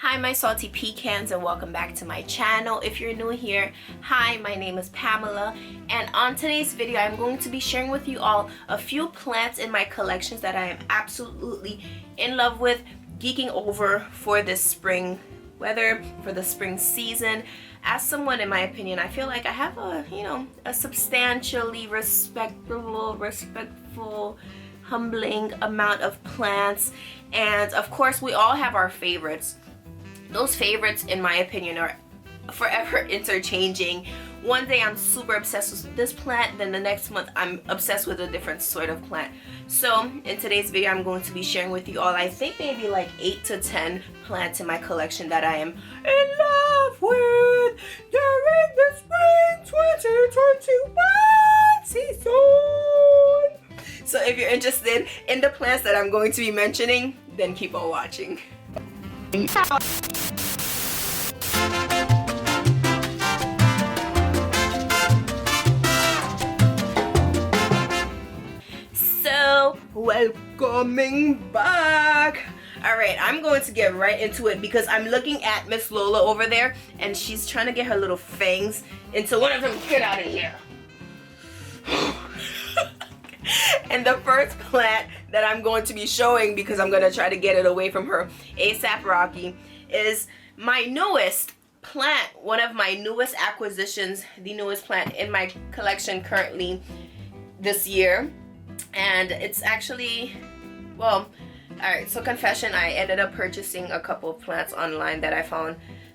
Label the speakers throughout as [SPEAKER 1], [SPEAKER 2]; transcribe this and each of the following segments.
[SPEAKER 1] Hi my salty pecans, and welcome back to my channel. If you're new here, hi, my name is Pamela, and on today's video I'm going to be sharing with you all a few plants in my collections that I am absolutely in love with, geeking over for this spring weather, for the spring season. As someone, in my opinion, I feel like I have a substantially respectful, humbling amount of plants, and of course we all have our favorites. Those favorites, in my opinion, are forever interchanging. One day I'm super obsessed with this plant, then the next month I'm obsessed with a different sort of plant. So in today's video I'm going to be sharing with you all, I think maybe like 8 to 10 plants in my collection that I am in love with during the spring 2021 season. So if you're interested in the plants that I'm going to be mentioning, then keep on watching. So, welcoming back. Alright, I'm going to get right into it because I'm looking at Miss Lola over there and she's trying to get her little fangs into one of them. Get out of here. And the first plant that I'm going to be showing, because I'm going to try to get it away from her ASAP Rocky, is my newest plant, one of my newest acquisitions, the newest plant in my collection currently this year. And it's actually, well, alright, so confession, I ended up purchasing a couple of plants online that I found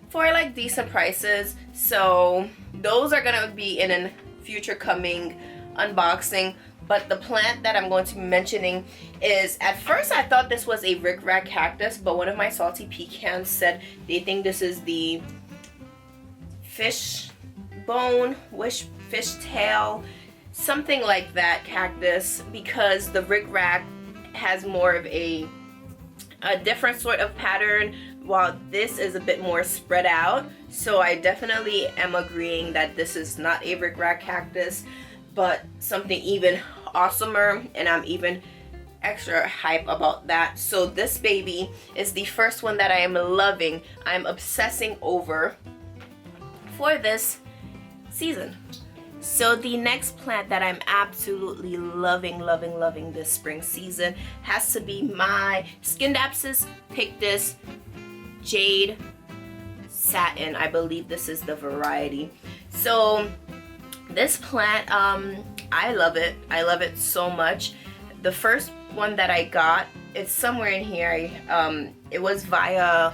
[SPEAKER 1] for like decent prices. So those are going to be in a future coming unboxing. But the plant that I'm going to be mentioning is, at first I thought this was a rickrack cactus, but one of my salty pecans said they think this is the Fishbone, fishtail, something like that cactus, because the rickrack has more of a different sort of pattern, while this is a bit more spread out. So I definitely am agreeing that this is not a rickrack cactus, but something even awesomer, and I'm even extra hype about that. So this baby is the first one that I am loving, I'm obsessing over for this season. So the next plant that I'm absolutely loving this spring season has to be my Scindapsus pictus jade satin. I believe this is the variety. So this plant, I love it. I love it so much. The first one that I got, it's somewhere in here. It was via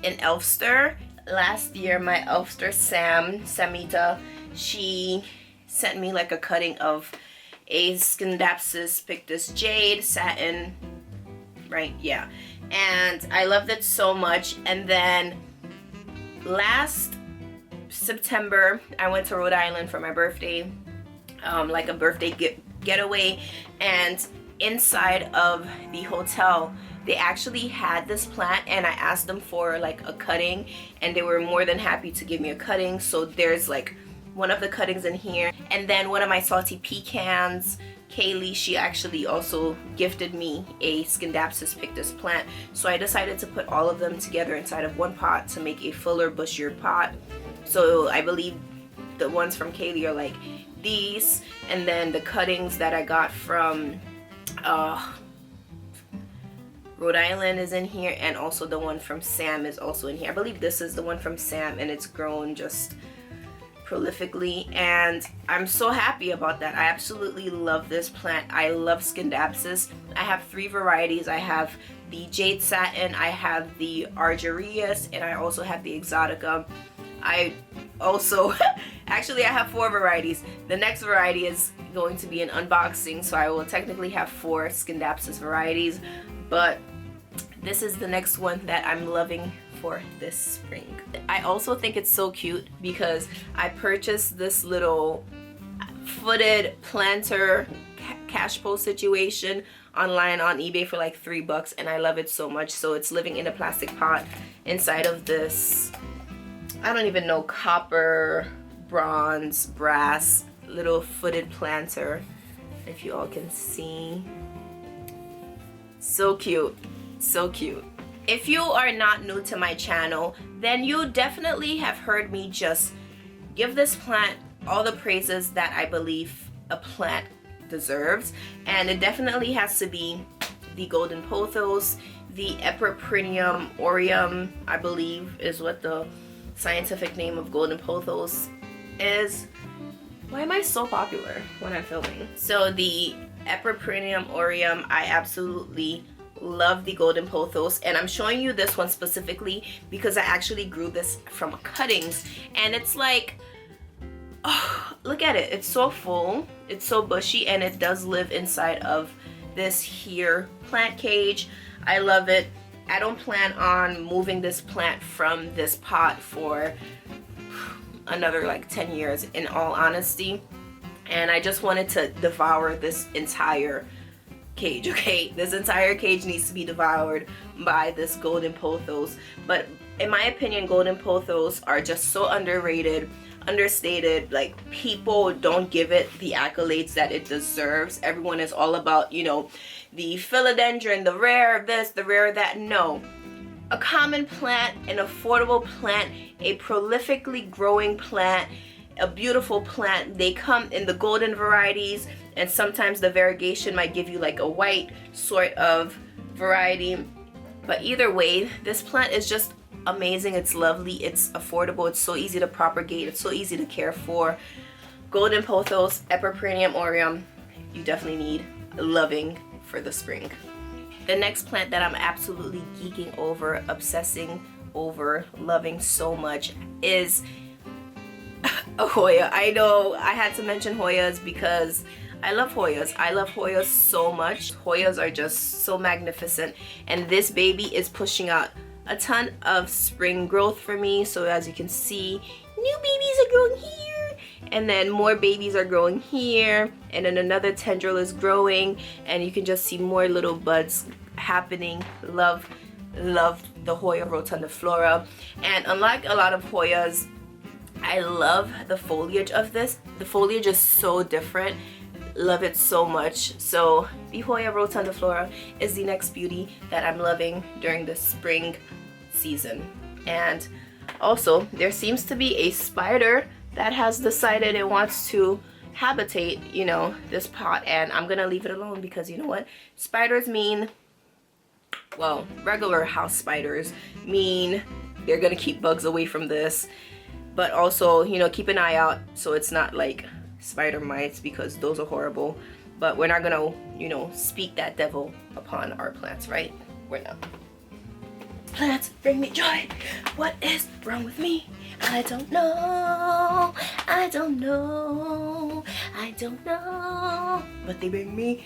[SPEAKER 1] an Elfster. Last year, my Elfster Samita, she sent me like a cutting of a Scindapsus pictus jade satin, right? Yeah. And I loved it so much. And then last September, I went to Rhode Island for my birthday, like a birthday getaway, and inside of the hotel they actually had this plant, and I asked them for like a cutting and they were more than happy to give me a cutting. So there's like one of the cuttings in here, and then one of my salty pecans, Kaylee, she actually also gifted me a Scindapsus pictus plant. So I decided to put all of them together inside of one pot to make a fuller, bushier pot. So I believe the ones from Kaylee are like these, and then the cuttings that I got from Rhode Island is in here, and also the one from Sam is also in here. I believe this is the one from Sam, and it's grown just prolifically, and I'm so happy about that. I absolutely love this plant. I love Scindapsus. I have 3 varieties. I have the jade satin, I have the argyrius, and I also have the exotica. I also actually I have 4 varieties. The next variety is going to be an unboxing, so I will technically have 4 Scindapsus varieties, but this is the next one that I'm loving for this spring. I also think it's so cute because I purchased this little footed planter cash bowl situation online on eBay for like $3, and I love it so much. So it's living in a plastic pot inside of this, I don't even know, copper, bronze, brass little footed planter, if you all can see. So cute, so cute. If you are not new to my channel, then you definitely have heard me just give this plant all the praises that I believe a plant deserves, and it definitely has to be the golden pothos, the Epiprinium aureum, I believe is what the scientific name of golden pothos is. Why am I so popular when I'm filming? So the Epiprinium aureum, I absolutely love the golden pothos, and I'm showing you this one specifically because I actually grew this from cuttings, and it's like, oh, look at it. It's so full, it's so bushy, and it does live inside of this here plant cage. I love it. I don't plan on moving this plant from this pot for another like 10 years, in all honesty, and I just wanted to devour this entire cage. Okay, this entire cage needs to be devoured by this golden pothos. But in my opinion, golden pothos are just so underrated, understated. Like, people don't give it the accolades that it deserves. Everyone is all about, you know, the philodendron, the rare this, the rare that. No, a common plant, an affordable plant, a prolifically growing plant, a beautiful plant. They come in the golden varieties, and sometimes the variegation might give you like a white sort of variety. But either way, this plant is just amazing. It's lovely, it's affordable, it's so easy to propagate, it's so easy to care for. Golden pothos, Epiprinium aureum, you definitely need loving for the spring. The next plant that I'm absolutely geeking over, obsessing over, loving so much is a Hoya. I know I had to mention Hoyas because I love Hoyas. I love Hoyas so much. Hoyas are just so magnificent, and this baby is pushing out a ton of spring growth for me. So as you can see, new babies are growing here, and then more babies are growing here, and then another tendril is growing, and you can just see more little buds happening. Love the Hoya rotundaflora. And unlike a lot of Hoyas, I love the foliage of this. The foliage is so different. Love it so much. So the Hoya rotundaflora is the next beauty that I'm loving during the spring season. And also, there seems to be a spider that has decided it wants to habitate, you know, this pot, and I'm gonna leave it alone because, you know what, spiders mean, well, regular house spiders mean they're gonna keep bugs away from this. But also, you know, keep an eye out so it's not like spider mites, because those are horrible. But we're not gonna, you know, speak that devil upon our plants, right? We're not. Plants bring me joy. What is wrong with me? I don't know. I don't know. I don't know. But they bring me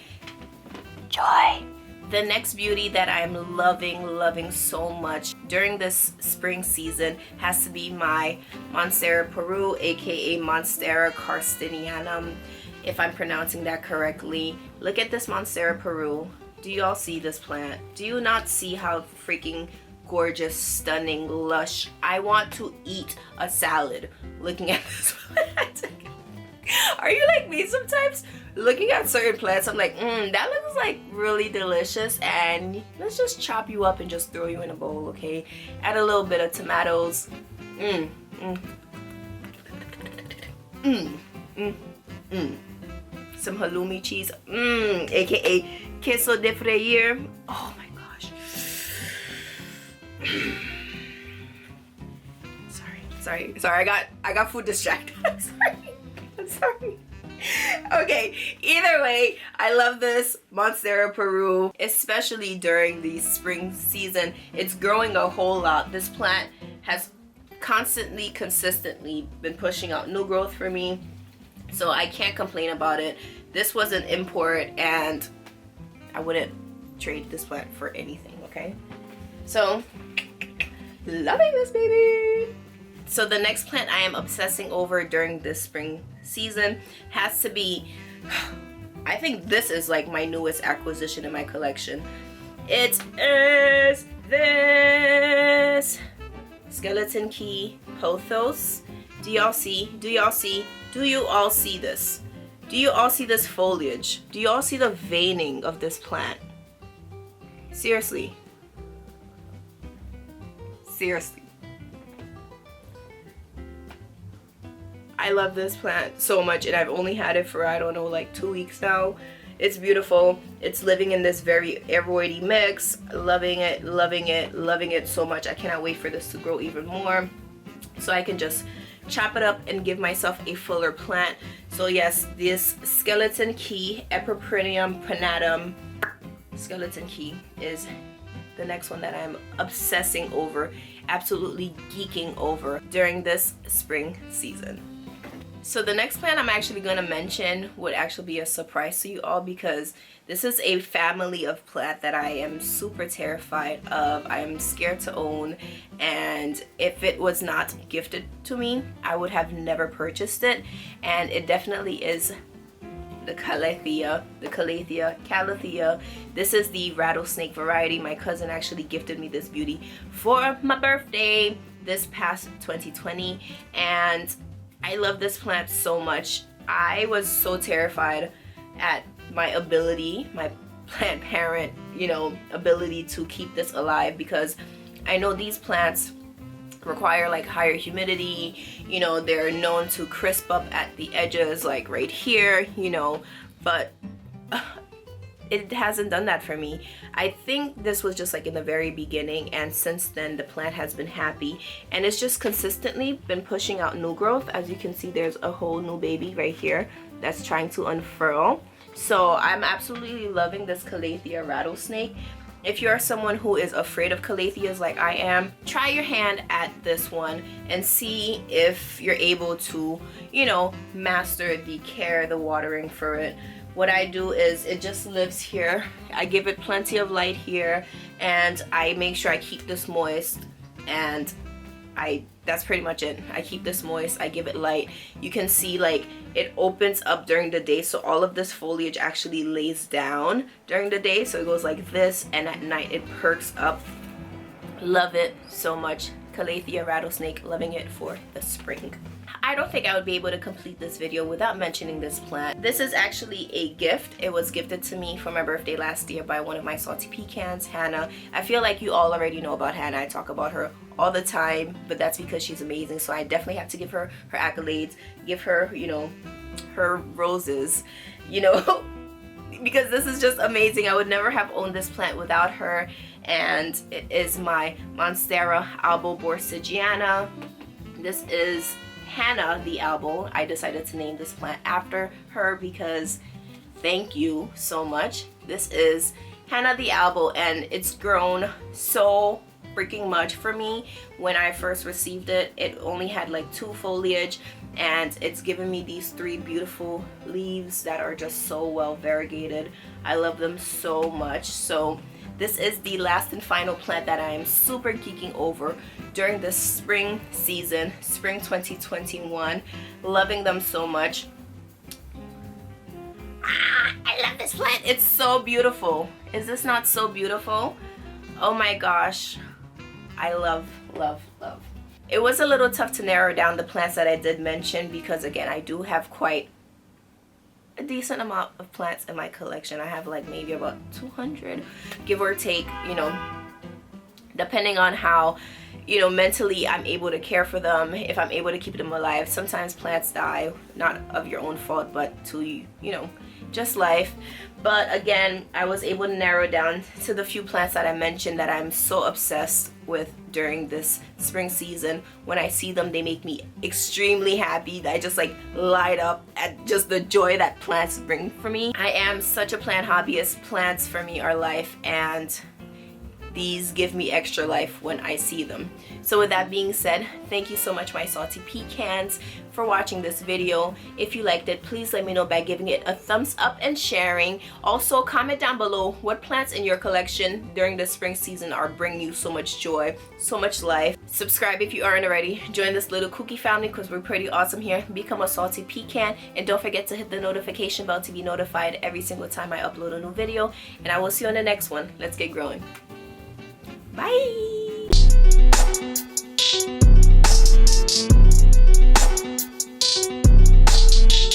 [SPEAKER 1] joy. The next beauty that I'm loving so much during this spring season has to be my Monstera peru, aka Monstera carstinianum, if I'm pronouncing that correctly. Look at this Monstera peru. Do you all see this plant? Do you not see how freaking gorgeous, stunning, lush? I want to eat a salad looking at this plant. Are you like me sometimes? Looking at certain plants, I'm like, that looks like really delicious, and let's just chop you up and just throw you in a bowl, okay? Add a little bit of tomatoes. Some halloumi cheese, aka queso de freír. Oh my gosh. Sorry, I got food distracted. I'm sorry. Okay, either way, I love this Monstera peru, especially during the spring season. It's growing a whole lot. This plant has consistently been pushing out new growth for me, so I can't complain about it. This was an import, and I wouldn't trade this plant for anything, okay? So, loving this baby. So the next plant I am obsessing over during this spring season has to be, I think this is like my newest acquisition in my collection. It is this skeleton key pothos. Do y'all see? Do you all see this? Do you all see this foliage? Do you all see the veining of this plant? Seriously. Seriously. I love this plant so much, and I've only had it for, I don't know, like 2 weeks now. It's beautiful. It's living in this very aeroidy mix. Loving it, loving it, loving it so much. I cannot wait for this to grow even more so I can just chop it up and give myself a fuller plant. So yes, this skeleton key, Epiprinnium pinnatum skeleton key, is the next one that I'm obsessing over, absolutely geeking over during this spring season. So the next plant I'm actually going to mention would actually be a surprise to you all, because this is a family of plant that I am super terrified of. I am scared to own, and if it was not gifted to me, I would have never purchased it. And it definitely is the calathea. This is the rattlesnake variety. My cousin actually gifted me this beauty for my birthday this past 2020, and I love this plant so much. I was so terrified at my ability, my plant parent, you know, ability to keep this alive, because I know these plants require like higher humidity, you know, they're known to crisp up at the edges, like right here, you know, but it hasn't done that for me. I think this was just like in the very beginning, and since then the plant has been happy, and it's just consistently been pushing out new growth. As you can see, there's a whole new baby right here that's trying to unfurl. So I'm absolutely loving this calathea rattlesnake. If you're someone who is afraid of calatheas like I am, try your hand at this one and see if you're able to, you know, master the care, the watering for it. What I do is, it just lives here. I give it plenty of light here, and I make sure I keep this moist, and that's pretty much it. I keep this moist, I give it light. You can see like it opens up during the day, so all of this foliage actually lays down during the day, so it goes like this, and at night it perks up. Love it so much. Calathea rattlesnake, loving it for the spring. I don't think I would be able to complete this video without mentioning this plant. This is actually a gift. It was gifted to me for my birthday last year by one of my salty pecans, Hannah. I feel like you all already know about Hannah. I talk about her all the time, but that's because she's amazing. So I definitely have to give her her accolades, give her, you know, her roses, you know, because this is just amazing. I would never have owned this plant without her, and it is my Monstera albo borsigiana. This is Hannah the albo. I decided to name this plant after her because thank you so much. This is Hannah the albo, and it's grown so freaking much for me. When I first received it, it only had like 2 foliage, and it's given me these 3 beautiful leaves that are just so well variegated. I love them so much. So this is the last and final plant that I am super geeking over during the spring season, spring 2021. Loving them so much. I love this plant. It's so beautiful. Is this not so beautiful? Oh my gosh. I love, love, love. It was a little tough to narrow down the plants that I did mention, because again, I do have quite a decent amount of plants in my collection. I have like maybe about 200, give or take, you know, depending on how, you know, mentally I'm able to care for them, if I'm able to keep them alive. Sometimes plants die, not of your own fault, but to, you know, just life. But again, I was able to narrow down to the few plants that I mentioned that I'm so obsessed with during this spring season. When I see them, they make me extremely happy. I just like light up at just the joy that plants bring for me. I am such a plant hobbyist. Plants for me are life, and these give me extra life when I see them. So with that being said, thank you so much, my salty pecans, for watching this video. If you liked it, please let me know by giving it a thumbs up and sharing. Also, comment down below what plants in your collection during the spring season are bringing you so much joy, so much life. Subscribe if you aren't already. Join this little kooky family because we're pretty awesome here. Become a salty pecan, and don't forget to hit the notification bell to be notified every single time I upload a new video. And I will see you on the next one. Let's get growing. Bye!